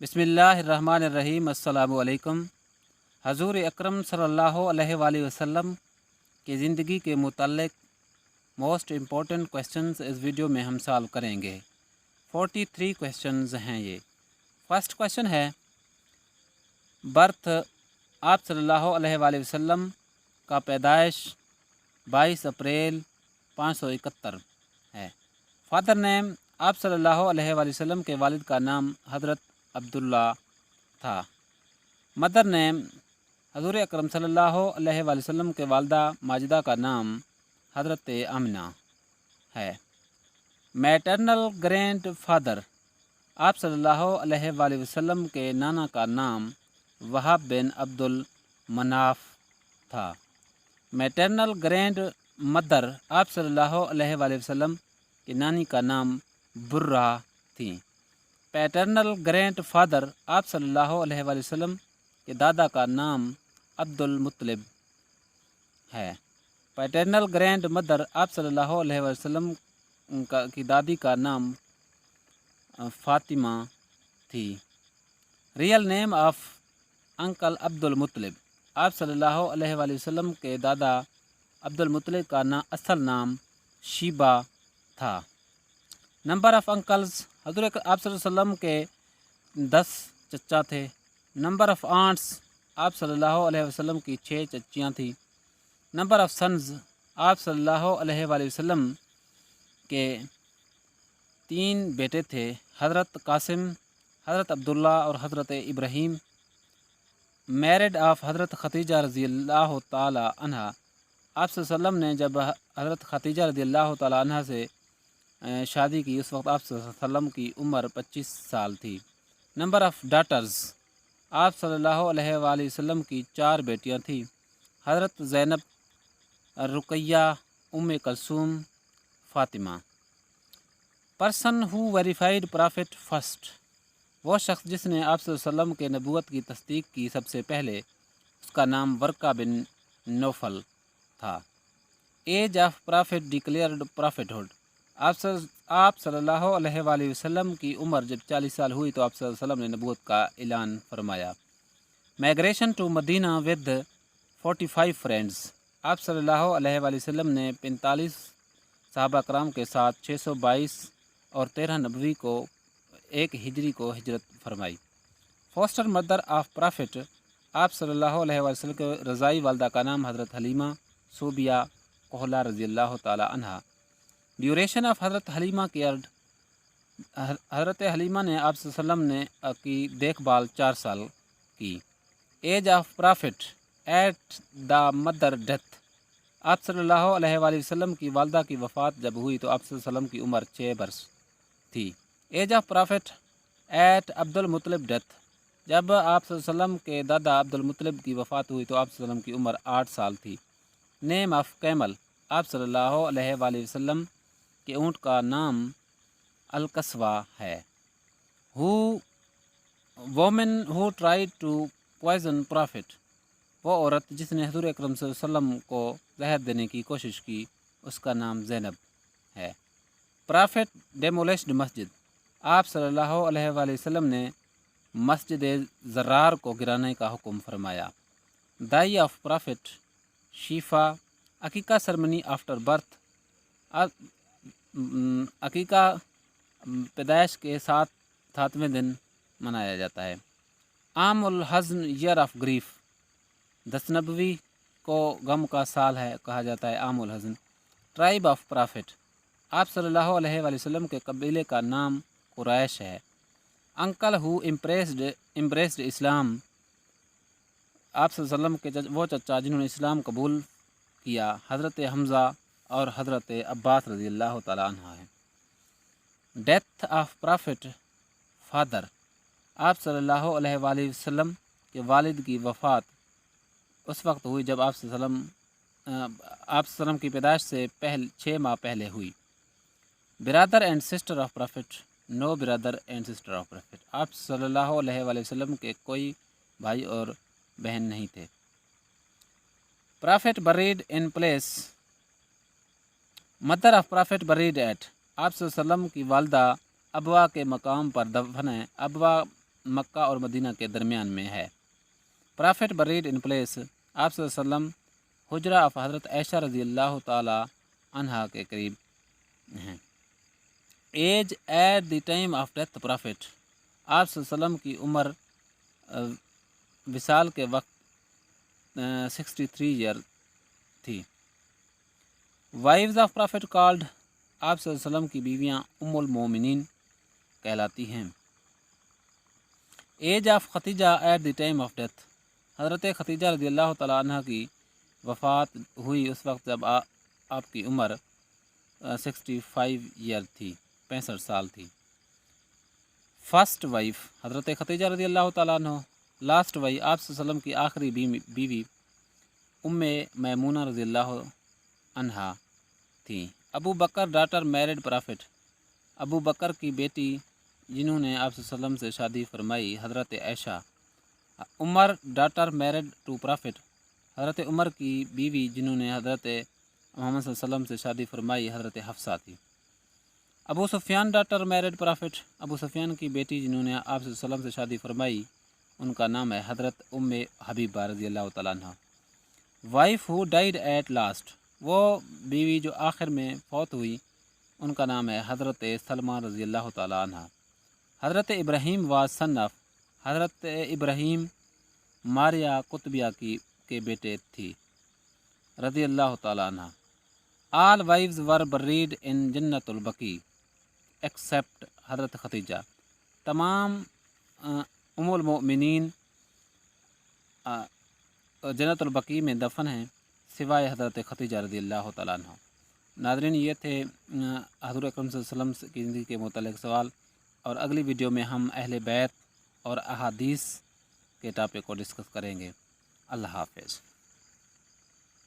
बिस्मिल्लाहिर्रहमानिर्रहीम। अस्सलामु अलैकुम। हजूर अकरम सल्लल्लाहु अलैहि वसल्लम की ज़िंदगी के मुताल्लिक़ मोस्ट इम्पोर्टेंट क्वेश्चंस इस वीडियो में हम सॉल्व करेंगे। 43 क्वेश्चंस हैं ये। फर्स्ट क्वेश्चन है, बर्थ आप सल्लल्लाहु अलैहि वसल्लम का पैदाइश 22 अप्रैल 571 है। फादर नेम आप सल्लल्लाहु अलैहि वसल्लम के वालिद का नाम हज़रत अब्दुल्ला था। मदर नेम हज़ूर अकरम सल्लल्लाहु अलैहि वसल्लम के वालदा माजिदा का नाम हज़रत आमिना है। मैटरनल ग्रैंड फादर आप सल्लल्लाहु अलैहि वसल्लम के नाना का नाम वहाब बिन अब्दुल मनाफ था। मैटरनल ग्रैंड मदर आप सल्लल्लाहु अलैहि वसल्लम की नानी का नाम बुर्रा थी। पैटर्नल ग्रैंड फादर आप सल्लल्लाहु अलैहि वसल्लम के दादा का नाम अब्दुल मुत्तलिब है। पैटर्नल ग्रैंड मदर आप सल्लल्लाहु अलैहि वसल्लम की दादी का नाम फातिमा थी। Real name of uncle Abdul मुत्तलिब आप सल्लल्लाहु अलैहि वसल्लम के दादा अब्दुल मुत्तलिब का असल नाम शीबा था। नंबर ऑफ़ अंकल्स हज़ूर आप सल्लल्लाहु अलैहि वसल्लम के 10 चचा थे। नंबर ऑफ़ आंट्स आप सल्लल्लाहु अलैहि वसल्लम की 6 चचियाँ थीं। नंबर ऑफ़ सन्स आप सल्लल्लाहु अलैहि वसल्लम के 3 बेटे थे, हज़रत कासिम, हज़रत अब्दुल्ला और हज़रत इब्राहीम। मैरिड ऑफ हज़रत खतीजा रज़ियल्लाहु ताला अन्हा आप सल्लल्लाहु अलैहि वसल्लम ने जब हज़रत खतीजा रज़ियल्लाहु ताला अन्हा से शादी की, उस वक्त आप सल्लल्लाहु अलैहि वसल्लम की उम्र 25 साल थी। नंबर ऑफ़ डाटर्स आप सल्लल्लाहु अलैहि वसल्लम की 4 बेटियां थीं, हज़रत Zainab, Ruqayya, Umme Kulsoom, Fatima. Person who verified prophet first वो शख्स जिसने आप सल्लल्लाहु अलैहि वसल्लम के नबूवत की तस्दीक की सबसे पहले, उसका नाम वर्का बिन नौफल था। Age of prophet declared prophethood आप सल्लल्लाहु अलैहि वसल्लम की उम्र जब 40 साल हुई तो आप सल्लल्लाहु अलैहि वसल्लम ने नबूवत का ऐलान फरमाया। Migration to Medina with 45 friends आप सल्लल्लाहु अलैहि वसल्लम ने 45 सहाबा कराम के साथ 622 और 13 नबवी को 1 हिजरी को हिजरत फरमाई। फोस्टर मदर ऑफ प्रॉफिट आप सल्लल्लाहु अलैहि वसल्लम के रज़ाई वालदा का नाम हज़रत हलीमा सूबिया कोहला रज़ियल्लाहु ताला अन्हा। ड्यूरेशन ऑफ हज़रत हलीमा केयर्ड हज़रत हलीमा ने आप सल्लल्लाहु अलैहि वसल्लम ने की देखभाल 4 साल की। Age of prophet at the mother death आप सल्लल्लाहु अलैहि वसल्लम की वालदा की वफ़ात जब हुई तो आप सल्लल्लाहु अलैहि वसल्लम की उम्र 6 बरस थी। Age of prophet at Abdul Muttalib death जब आप सल्लल्लाहु अलैहि वसल्लम के दादा अब्दुल मुत्तलिब की वफ़ात हुई तो आप सल्लल्लाहु अलैहि वसल्लम की उम्र 8 साल थी। नेम ऑफ कैमल आप सल्लल्लाहु अलैहि वसल्लम के ऊँट का नाम अलकस्वा है। Who women who tried to poison prophet वो औरत जिसने हज़ूर अकरम सल्लल्लाहु अलैहि वसल्लम को जहर देने की कोशिश की, उसका नाम ज़ैनब है। प्रॉफिट डेमोलिश्ड मस्जिद आप सल्लल्लाहु अलैहि वसल्लम ने मस्जिद ज़रार को गिराने का हुक्म फरमाया। दाई ऑफ प्रॉफिट शीफा अकीका सेरेमनी आफ्टर बर्थ अकीका पैदाइश के 7वें दिन मनाया जाता है। आम उल हज़न ईयर ऑफ ग्रीफ 10 नबवी को गम का साल है कहा जाता है आम उल हज़न। ट्राइब ऑफ प्रॉफिट आप सल्लल्लाहु अलैहि वसल्लम के कबीले का नाम कुरैश है। अंकल हु इम्प्रेस्ड इस्लाम आप सल्लल्लाहु अलैहि वसल्लम के वो चचा जिन्होंने इस्लाम कबूल किया हज़रत हमज़ा और हज़रत अब्बास रज़ियल्लाहु ताला अन्हा है। डेथ ऑफ प्रॉफिट फादर आप सल्लल्लाहु अलैहि वसल्लम के वालिद की वफ़ात उस वक्त हुई जब आप सल्लल्लाहु अलैहि वसल्लम की पैदाइश से 6 माह पहले हुई। Brother and sister of prophet no brother and sister of prophet आप सल्लल्लाहु अलैहि वसल्लम के कोई भाई और बहन नहीं थे। Prophet buried in place mother of prophet buried at आप सल्लल्लाहु अलैहि वसल्लम की वालदा अबवा के मकाम पर दफन है। अबवा مکہ اور مدینہ کے درمیان میں ہے۔ پرافٹ بریڈ ان پلیس، آپ صلی اللہ علیہ وسلم حجرہ آف حضرت عائشہ رضی اللہ تعالی عنہا کے قریب ہیں۔ Age at the time of death prophet, آپ صلی اللہ علیہ وسلم کی عمر وصال کے وقت 63 ایئر تھی۔ وائفز آف پرافٹ کالڈ، آپ صلی اللہ علیہ وسلم کی بیویاں ام المومنین کہلاتی ہیں۔ Age of Khadija at the time of death, حضرت ختیجہ رضی اللہ تعالیٰ عنہ کی وفات ہوئی اس وقت جب آپ کی عمر 65 ایئر تھی، 65 سال تھی۔ فرسٹ وائف حضرت ختیجہ رضی اللہ تعالیٰ عنہ، لاسٹ وائف آپ صلی اللہ علیہ وسلم کی آخری بیوی ام میمونہ رضی اللہ عنہا تھیں۔ ابو بکر ڈاٹر میرڈ پرافٹ، ابو بکر کی بیٹی جنہوں نے آپ صلی اللہ علیہ وسلم سے شادی فرمائی حضرت عائشہ۔ عمر ڈاٹر میرڈ ٹو پرافٹ، حضرت عمر کی بیوی جنہوں نے حضرت محمد صلی اللہ علیہ وسلم سے شادی فرمائی حضرت حفصہ تھی۔ ابو سفیان ڈاٹر میرڈ پرافٹ، ابو سفیان کی بیٹی جنہوں نے آپ صلی اللہ علیہ وسلم سے شادی فرمائی ان کا نام ہے حضرت ام حبیبہ رضی اللہ تعالیٰ عنہ۔ Wife who died at last, وہ بیوی جو آخر میں فوت ہوئی ان کا نام ہے حضرت سلمہ رضی اللہ تعالیٰ عنہ۔ حضرت ابراہیم واز سن آف، حضرت ابراہیم ماریہ قطبیہ کے بیٹے تھی رضی اللہ تعالیٰ عنہ۔ آل وائفز ور بریڈ ان جنت البقیع ایکسیپٹ حضرت ختیجہ، تمام ام المؤمنین جنت البقیع میں دفن ہیں سوائے حضرت ختیجہ رضی اللہ تعالیٰ عنہ۔ ناظرین، یہ تھے حضور اکرم صلی اللہ علیہ وسلم کی زندگی کے متعلق سوال، اور اگلی ویڈیو میں ہم اہل بیت اور احادیث کے ٹاپک کو ڈسکس کریں گے۔ اللہ حافظ۔